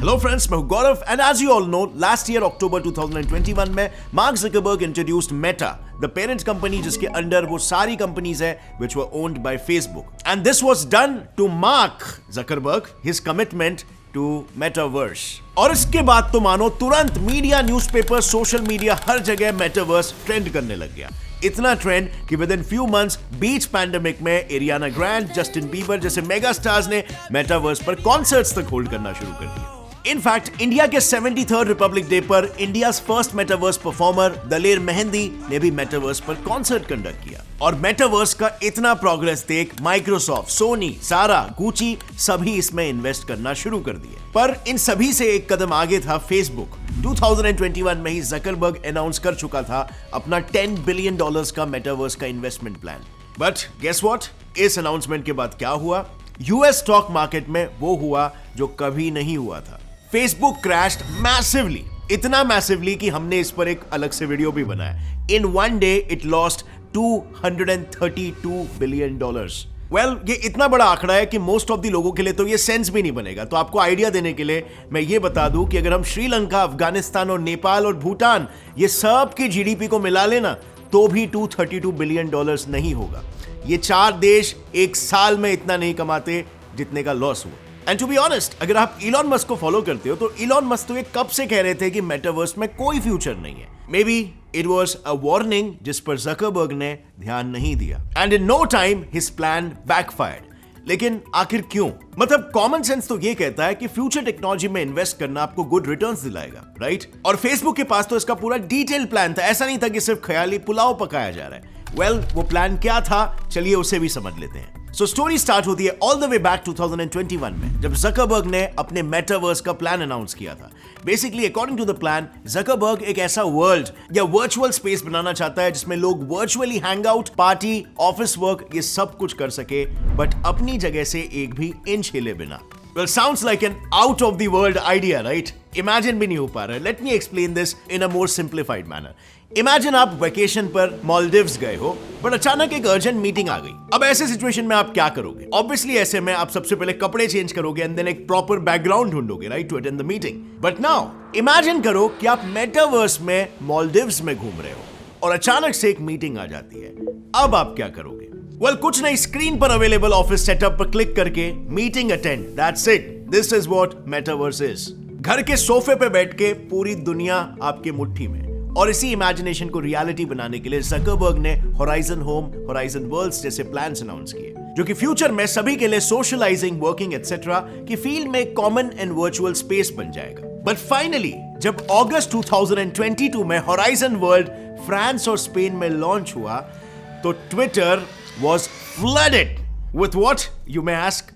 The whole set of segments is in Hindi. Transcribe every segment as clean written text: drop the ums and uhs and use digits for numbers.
Hello friends, मैं हूं गौरव and as you all know, last year October 2021 में Mark Zuckerberg introduced Meta, the parent company जिसके अंडर वो सारी कंपनीज है which were owned by Facebook. And this was done to mark Zuckerberg his commitment to Metaverse. और इसके बाद तो मानो तुरंत मीडिया, न्यूज़पेपर, सोशल मीडिया हर जगह Metaverse ट्रेंड करने लग गया. इतना ट्रेंड कि with in few months beach pandemic में एरियाना ग्रैंड, जस्टिन बीबर जैसे मेगा स्टार्स ने मेटावर्स पर कॉन्सर्ट्स तक होल्ड करना शुरू कर दिया. इनफैक्ट इंडिया के 73rd रिपब्लिक डे पर India's first metaverse performer Daler Mehndi ने भी मेटावर्स पर कॉन्सर्ट कंडक्ट किया. और मेटावर्स का इतना प्रोग्रेस देख माइक्रोसॉफ्ट, सोनी, सारा, गुची सभी इसमें इन्वेस्ट करना शुरू कर दिए. पर इन सभी से एक कदम आगे था फेसबुक. 2021 में ही जकरबर्ग अनाउंस कर चुका था अपना $10 बिलियन का मेटावर्स का investment plan. But guess what, इस अनाउंसमेंट के बाद क्या हुआ? यूएस स्टॉक मार्केट में वो हुआ जो कभी नहीं हुआ था. फेसबुक क्रैश्ड मैसिवली, इतना मैसिवली कि हमने इस पर एक अलग से वीडियो भी बनाया. In one day it lost $232 billion. ये इतना बड़ा आंकड़ा है कि मोस्ट ऑफ द लोगों के लिए तो ये सेंस भी नहीं बनेगा. तो आपको आइडिया देने के लिए मैं ये बता दूं कि अगर हम श्रीलंका, अफगानिस्तान और नेपाल और भूटान ये सब की जीडीपी को मिला लेना तो भी $232 बिलियन नहीं होगा. ये 4 देश एक साल में इतना नहीं कमाते जितने का लॉस हुआ. एंड टू बी ऑनेस्ट, अगर आप इलॉन मस्क को फॉलो करते हो तो इलॉन मस्क तो ये कब से कह रहे थे कि मेटावर्स में कोई फ्यूचर नहीं है. Maybe it was a warning जिस पर जकरबर्ग ने ध्यान नहीं दिया. And in no time his plan backfired. लेकिन आखिर क्यों? मतलब कॉमन सेंस तो ये कहता है कि फ्यूचर टेक्नोलॉजी में इन्वेस्ट करना आपको गुड रिटर्न्स दिलाएगा, राइट? और फेसबुक के पास तो इसका पूरा डिटेल प्लान था. ऐसा नहीं था कि सिर्फ ख्याली पुलाव पकाया जा रहा है. वो प्लान क्या था, चलिए उसे भी समझ लेते हैं. सो स्टोरी स्टार्ट होती है ऑल द वे बैक 2021 में, जब जकरबर्ग ने अपने मेटावर्स का प्लान अनाउंस किया था. Basically according to the plan, Zuckerberg एक ऐसा वर्ल्ड या वर्चुअल स्पेस बनाना चाहता है जिसमें लोग virtually hang out, party, office work ये सब कुछ कर सके, बट अपनी जगह से एक भी इंच हिले बिना. Well, sounds like an out of the world idea, right? Imagine भी नहीं हो पा रहा है. Let me explain this in a more simplified manner. Imagine आप वेकेशन पर मालदीव्स गए हो, बट अचानक एक अर्जेंट मीटिंग आ गई. अब ऐसे सिचुएशन में आप क्या करोगे? ऑब्वियसली ऐसे में आप सबसे पहले कपड़े चेंज करोगे एंड देन एक प्रॉपर बैकग्राउंड ढूंढोगे, right, to attend the meeting. But now imagine करो कि आप मेटावर्स में मालदीव्स में घूम रहे हो और अचानक से एक मीटिंग आ जाती है. अब आप क्या करोगे? कुछ नहीं, स्क्रीन पर अवेलेबल ऑफिस सेटअप पर क्लिक करके meeting attend. That's it. This is what metaverse is. घर के सोफे पे बैठ के पूरी दुनिया आपके मुट्ठी में. और इसी इमेजिनेशन को रियलिटी बनाने के लिए जकरबर्ग ने होराइजन होम, होराइजन वर्ल्ड्स जैसे प्लान्स अनाउंस किए, जो कि फ्यूचर में सभी के लिए सोशलाइजिंग, वर्किंग एटसेट्रा की फील्ड में कॉमन एंड वर्चुअल स्पेस बन जाएगा. बट फाइनली जब अगस्त 2022 में होराइजन वर्ल्ड फ्रांस और स्पेन में लॉन्च हुआ तो Twitter was flooded with what you may ask?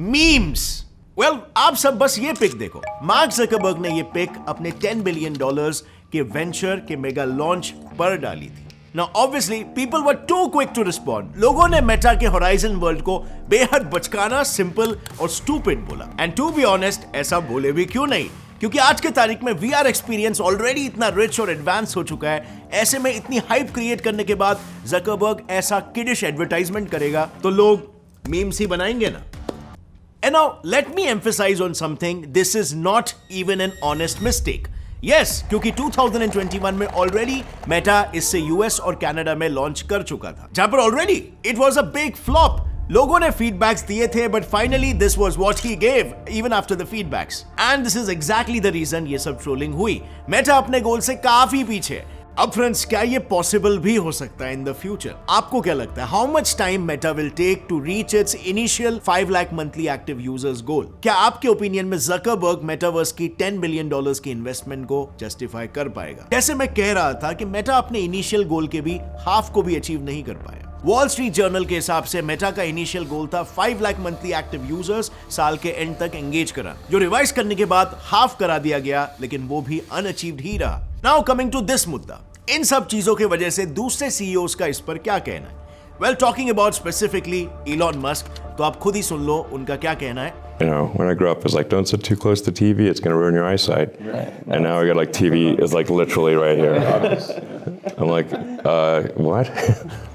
Memes. आप सब बस ये पिक देखो. मार्क जकरबर्ग ने ये पिक अपने $10 बिलियन के वेंचर के मेगा लॉन्च पर डाली थी. Now obviously people were too quick to respond. लोगों ने मेटा के होराइजन वर्ल्ड को बेहद बचकाना, सिंपल और स्टूपिड बोला. एंड टू बी ऑनेस्ट, ऐसा बोले भी क्यों नहीं, क्योंकि आज के तारीख में VR एक्सपीरियंस ऑलरेडी इतना रिच और एडवांस हो चुका है. ऐसे में इतनी हाइप क्रिएट करने के बाद जकरबर्ग ऐसा किडिश एडवर्टाइजमेंट करेगा तो लोग मीम्स ही बनाएंगे ना. And now let me emphasise on something. This is not even an honest mistake. Yes, क्योंकि 2021 में ऑलरेडी मेटा इससे यूएस और कनाडा में लॉन्च कर चुका था, जहां पर already it was a big flop. लोगों ने फीडबैक्स दिए थे, but finally this was what he gave even after the feedbacks. And this is exactly the reason ये सब ट्रोलिंग हुई. मेटा अपने गोल से काफी पीछे. अब फ्रेंड्स, क्या ये पॉसिबल भी हो सकता है इन द फ्यूचर? आपको क्या लगता है? How much time Meta will take to reach its initial 5 lakh monthly active users goal? क्या आपके ओपिनियन में जकरबर्ग मेटावर्स की $10 बिलियन की इन्वेस्टमेंट को जस्टिफाई कर पाएगा? जैसे मैं कह रहा था कि मेटा अपने इनिशियल गोल के भी हाफ को भी अचीव नहीं कर पाया. वॉल स्ट्रीट जर्नल के हिसाब से मेटा का इनिशियल गोल था 5 लाख मंथली एक्टिव यूजर्स साल के एंड तक एंगेज करा, जो रिवाइज करने के बाद हाफ करा दिया गया, लेकिन वो भी अनअचीव्ड ही रहा. नाउ कमिंग टू दिस मुद्दा, इन सब चीजों की वजह से दूसरे सीईओज का इस पर क्या कहना है? Well, talking about specifically Elon Musk, तो आप खुद ही सुन लो उनका क्या कहना है. You know, when I grew up, it was like, don't sit too close to TV, it's going to ruin your eyesight. Right. And now we got like TV is like literally right here. I'm like, what?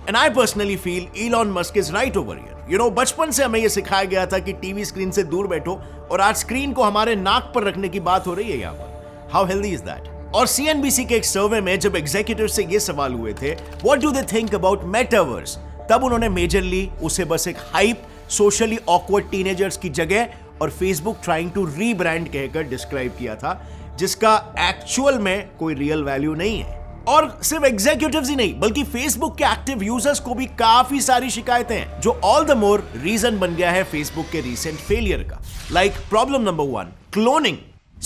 And I personally feel Elon Musk is right over here. You know, बचपन से हमें ये सिखाया गया था कि टीवी स्क्रीन से दूर बैठो और आज स्क्रीन को हमारे नाक पर रखने की बात हो रही है यहाँ पर. How healthy is that? और CNBC के एक सर्वे में जब एग्जीक्यूटिव से ये सवाल हुए थे, What do they think about metaverse? तब उन्होंने मेजरली उसे बस एक हाइप, सोशली ऑकवर्ड टीनेजर्स की जगह और फेसबुक ट्राइंग टू रीब्रांड कहकर डिस्क्राइब किया था, जिसका एक्चुअल में कोई रियल वैल्यू नहीं है. और सिर्फ एग्जीक्यूटिव्स ही नहीं बल्कि फेसबुक के एक्टिव यूजर्स को भी काफी सारी शिकायतें हैं, जो ऑल द मोर रीजन बन गया है फेसबुक के रीसेंट फेलियर का. Like problem number 1, cloning.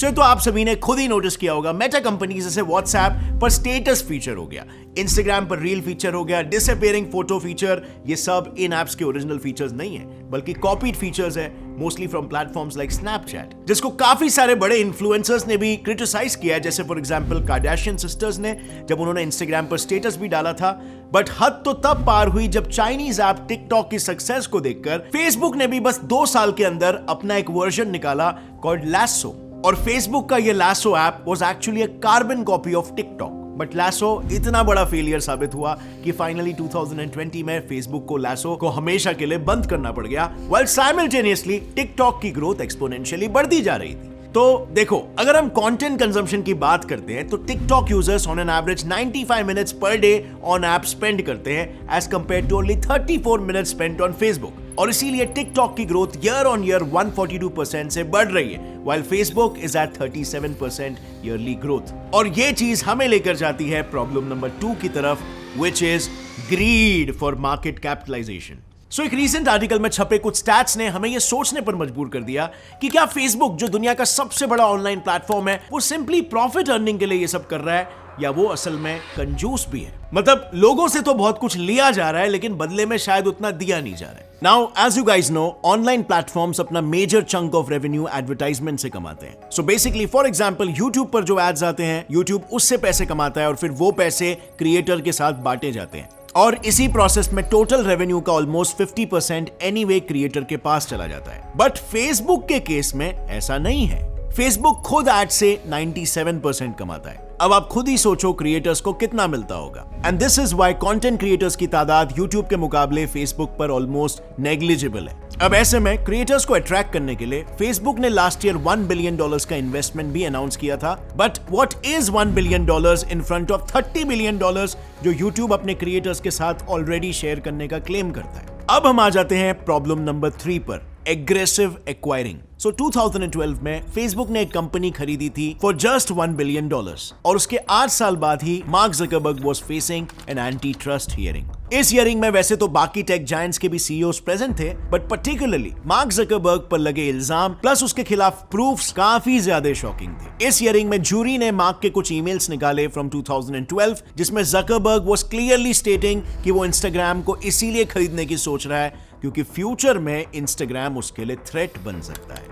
तो आप सभी ने खुद ही नोटिस किया होगा, मेटा कंपनी जैसे व्हाट्सएप पर स्टेटस फीचर हो गया, इंस्टाग्राम पर रील फीचर हो गया, डिसअपीयरिंग फोटो फीचर, ये सब इन एप्स के ओरिजिनल फीचर्स नहीं है बल्कि कॉपीड फीचर्स है, mostly from platforms like Snapchat, जिसको काफी सारे बड़े इन्फ्लुएंसर्स ने भी क्रिटिसाइज किया है. जैसे फॉर एग्जांपल कार्डाशियन सिस्टर्स ने, जब उन्होंने इंस्टाग्राम पर स्टेटस भी डाला था. बट हद तो तब पार हुई जब चाइनीज ऐप टिकटॉक की सक्सेस को देखकर फेसबुक ने भी बस 2 साल के अंदर अपना एक वर्जन निकाला कॉल्ड लासो. और फेसबुक का ये lasso app was actually a carbon copy of TikTok. But lasso इतना बड़ा फेलियर साबित हुआ कि फाइनली 2020 में फेसबुक को लासो को हमेशा के लिए बंद करना पड़ गया, व्हाइल साइमल्टेनियसली टिकटॉक की ग्रोथ एक्सपोनेंशियली बढ़ती जा रही थी. तो देखो, अगर हम कंटेंट कंजम्पशन की बात करते हैं तो TikTok users on an average 95 minutes per day on app spend करते हैं as compare to only 34 minutes spent on Facebook. और इसीलिए टिकटॉक की ग्रोथ ईयर ऑन ईयर 142% से बढ़ रही है, while Facebook is at 37% yearly growth. और ये चीज हमें लेकर जाती है प्रॉब्लम नंबर 2 की तरफ, which is greed for market capitalisation. So एक रीसेंट आर्टिकल में छपे कुछ स्टैट्स ने हमें यह सोचने पर मजबूर कर दिया कि क्या फेसबुक, जो दुनिया का सबसे बड़ा ऑनलाइन प्लेटफॉर्म है, वो सिंपली प्रॉफिट अर्निंग के लिए ये सब कर रहा है या वो असल में कंजूस भी है. मतलब लोगों से तो बहुत कुछ लिया जा रहा है लेकिन बदले में शायद उतना दिया नहीं जा रहा है. Now as you guys know, online platforms अपना major chunk of revenue advertisement से कमाते हैं. So basically for example YouTube पर जो एड्स आते हैं, यूट्यूब उससे पैसे कमाता है और फिर वो पैसे क्रिएटर के साथ बांटे जाते हैं. और इसी प्रोसेस में टोटल रेवेन्यू का ऑलमोस्ट 50% एनीवे क्रिएटर के पास चला जाता है. बट फेसबुक के केस में ऐसा नहीं है. फेसबुक खुद एड से 97% कमाता है. अब आप खुद ही सोचो क्रिएटर्स को कितना मिलता होगा. And this is why content creators की तादाद यूट्यूब के मुकाबले फेसबुक पर ऑलमोस्ट नेग्लिजिबल है. अब ऐसे में क्रिएटर्स को अट्रैक्ट करने के लिए फेसबुक ने लास्ट ईयर $1 बिलियन का इन्वेस्टमेंट भी अनाउंस किया था. But what is $1 billion in front of $30 billion जो यूट्यूब अपने क्रिएटर्स के साथ ऑलरेडी शेयर करने का क्लेम करता है. अब हम आ जाते हैं प्रॉब्लम नंबर 3 पर, एग्रेसिव एक्वायरिंग. सो 2012 में फेसबुक ने एक कंपनी खरीदी थी फॉर जस्ट $1 बिलियन और उसके 8 साल बाद ही Mark Zuckerberg was facing an anti trust hearing. इस हियरिंग में वैसे तो बाकी टेक जायंट्स के भी सीईओज प्रेजेंट थे, बट पर्टिकुलरली मार्क ज़करबर्ग पर लगे इल्जाम प्लस उसके खिलाफ प्रूफ्स काफी ज्यादा शॉकिंग थे. इस हियरिंग में जूरी ने मार्क के कुछ ईमेल्स निकाले फ्रॉम 2012 जिसमें ज़करबर्ग वाज क्लियरली स्टेटिंग कि वो इंस्टाग्राम को इसीलिए खरीदने की सोच रहा है क्योंकि फ्यूचर में इंस्टाग्राम उसके लिए थ्रेट बन सकता है.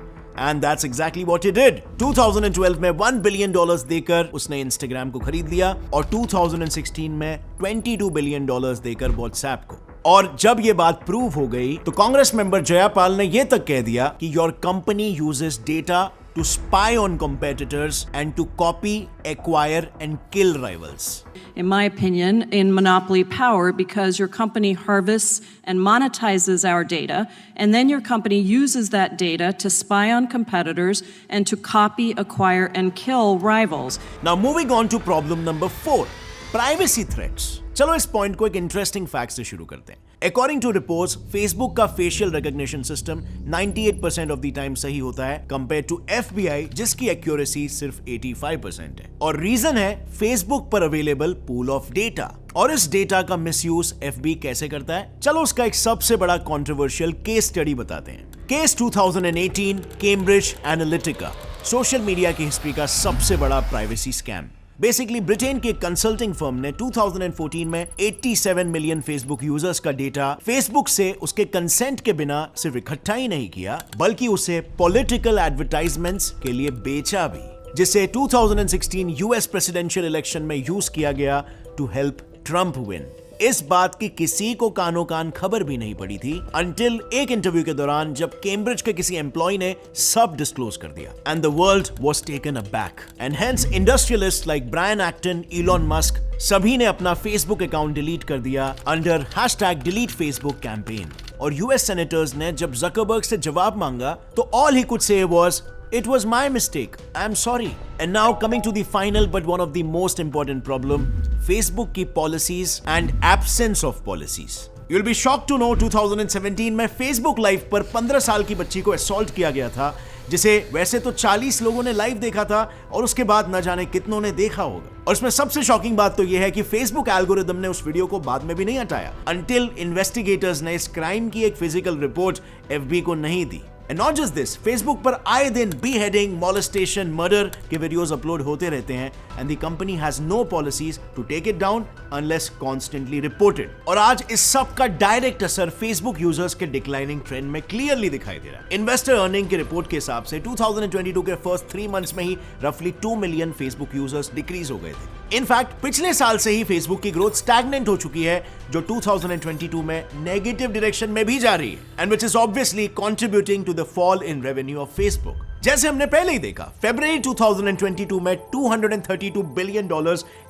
And that's exactly what he did. 2012 में $1 बिलियन देकर उसने इंस्टाग्राम को खरीद लिया और 2016 में $22 बिलियन देकर व्हाट्सएप को. और जब ये बात प्रूव हो गई तो कांग्रेस मेंबर जयापाल ने ये तक कह दिया कि your company uses data to spy on competitors and to copy, acquire and kill rivals. In my opinion, in monopoly power because your company harvests and monetizes our data, and then your company uses that data to spy on competitors and to copy, acquire and kill rivals. Now moving on to problem number 4, privacy threats. चलो इस पॉइंट को एक इंटरेस्टिंग फैक्ट से शुरू करते हैं. अकॉर्डिंग टू रिपोर्ट्स, फेसबुक का facial recognition system 98% of the time सही होता है कंपेयर टू FBI जिसकी एक्यूरेसी सिर्फ 85% है. और रीजन है फेसबुक पर अवेलेबल पूल ऑफ डेटा. और इस डेटा का मिसयूज FB कैसे करता है, चलो उसका एक सबसे बड़ा कंट्रोवर्शियल केस स्टडी बताते हैं. Case 2018 Cambridge Analytica, social media की हिस्ट्री का सबसे बड़ा प्राइवेसी स्कैम. बेसिकली ब्रिटेन के कंसल्टिंग फर्म ने 2014 में 87 मिलियन फेसबुक यूजर्स का डेटा फेसबुक से उसके कंसेंट के बिना सिर्फ इकट्ठा ही नहीं किया बल्कि उसे पॉलिटिकल एडवर्टाइजमेंट्स के लिए बेचा भी, जिसे 2016 यूएस प्रेसिडेंशियल इलेक्शन में यूज किया गया टू हेल्प ट्रंप विन. इस बात की किसी को कानो कान खबर भी नहीं पड़ी थी until एक इंटरव्यू के दौरान जब कैम्ब्रिज के किसी एम्प्लॉय ने सब डिस्क्लोज कर दिया and the world was taken aback and hence industrialist like Brian Acton, Elon Musk सभी ने अपना फेसबुक अकाउंट डिलीट कर दिया अंडर #DeleteFacebook कैंपेन। और यूएस सेनेटर्स ने जब जकरबर्ग से जवाब मांगा तो all he could say was It was my mistake. I'm sorry. And now coming to the final but one of the most important problem, Facebook की policies and absence of policies. You'll be shocked to know 2017 में Facebook लाइव पर 15 साल की बच्ची को असॉल्ट किया गया था, जिसे वैसे तो 40 लोगों ने लाइव देखा था और उसके बाद न जाने कितनों ने देखा होगा। और इसमें सबसे शॉकिंग बात तो यह है कि Facebook एल्गोरिदम ने उस वीडियो को बाद में भी नहीं हटाया until इन्वेस्टिगेटर्स ने इस क्राइम की एक फिजिकल रिपोर्ट FB को नहीं दी। And not just this, Facebook पर आए दिन beheading, molestation, murder के वीडियोस अपलोड होते रहते हैं and the company has no policies to take it down unless constantly reported. और आज इस सब का डायरेक्ट असर Facebook यूजर्स के डिक्लाइनिंग ट्रेंड में क्लियरली दिखाई दे रहा है। इन्वेस्टर अर्निंग की रिपोर्ट के हिसाब से 2022 के फर्स्ट 3 मंथ्स में ही रफली 2 मिलियन Facebook यूजर्स डिक्रीज हो गए थे। इनफैक्ट पिछले साल से ही Facebook की ग्रोथ स्टैग्नेंट हो चुकी है, जो 2022 में नेगेटिव डायरेक्शन में भी जा रही है and which is obviously contributing to the fall in revenue of Facebook। जैसे हमने पहले ही देखा, फरवरी 2022 में $232 बिलियन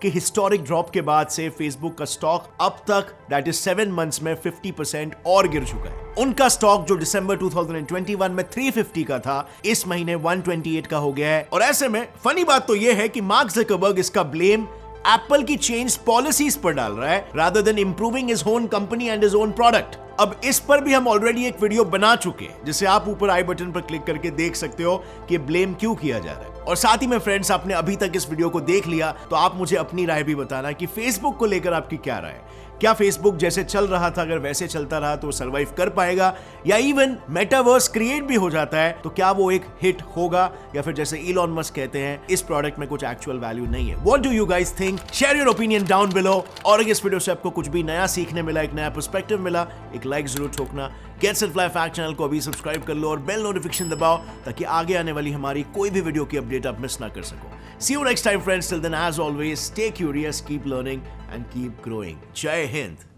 के हिस्टोरिक ड्रॉप के बाद से Facebook का स्टॉक अब तक दैट इज 7 मंथ्स में 50% और गिर चुका है। उनका स्टॉक जो दिसंबर 2021 में 350 का था, इस महीने 128 का हो गया है। और ऐसे में फनी बात तो यह है कि मार्क ज़करबर्ग इसका ब्लेम एप्पल की चेंज पॉलिसीज पर डाल रहा है rather than improving his own company and his own product. अब इस पर भी हम ऑलरेडी एक वीडियो बना चुके हैं, जिसे आप ऊपर आई बटन पर क्लिक करके देख सकते हो कि ब्लेम क्यों किया जा रहा है। और साथ ही में फ्रेंड्स, आपने अभी तक इस वीडियो को देख लिया तो आप मुझे अपनी राय भी बताना कि फेसबुक को लेकर आपकी क्या राय है। क्या फेसबुक जैसे चल रहा था अगर वैसे चलता रहा तो सरवाइव कर पाएगा, या इवन मेटावर्स क्रिएट भी हो जाता है तो क्या वो एक हिट होगा, या फिर जैसे इलॉन मस्क कहते हैं इस प्रोडक्ट में कुछ एक्चुअल वैल्यू नहीं है। What do you guys think? Share your opinion down below. और अगर इस वीडियो से आपको कुछ भी नया सीखने मिला, एक नया पर्सपेक्टिव मिला, एक लाइक जरूर ठोकना। Gets and fly fact channel को अभी सब्सक्राइब कर लो और बेल नोटिफिकेशन दबाओ ताकि आगे आने वाली हमारी कोई भी वीडियो की अपडेट आप मिस ना कर सको। See you next time friends. Till then, as always, stay curious, keep learning and keep growing. Jai Hind.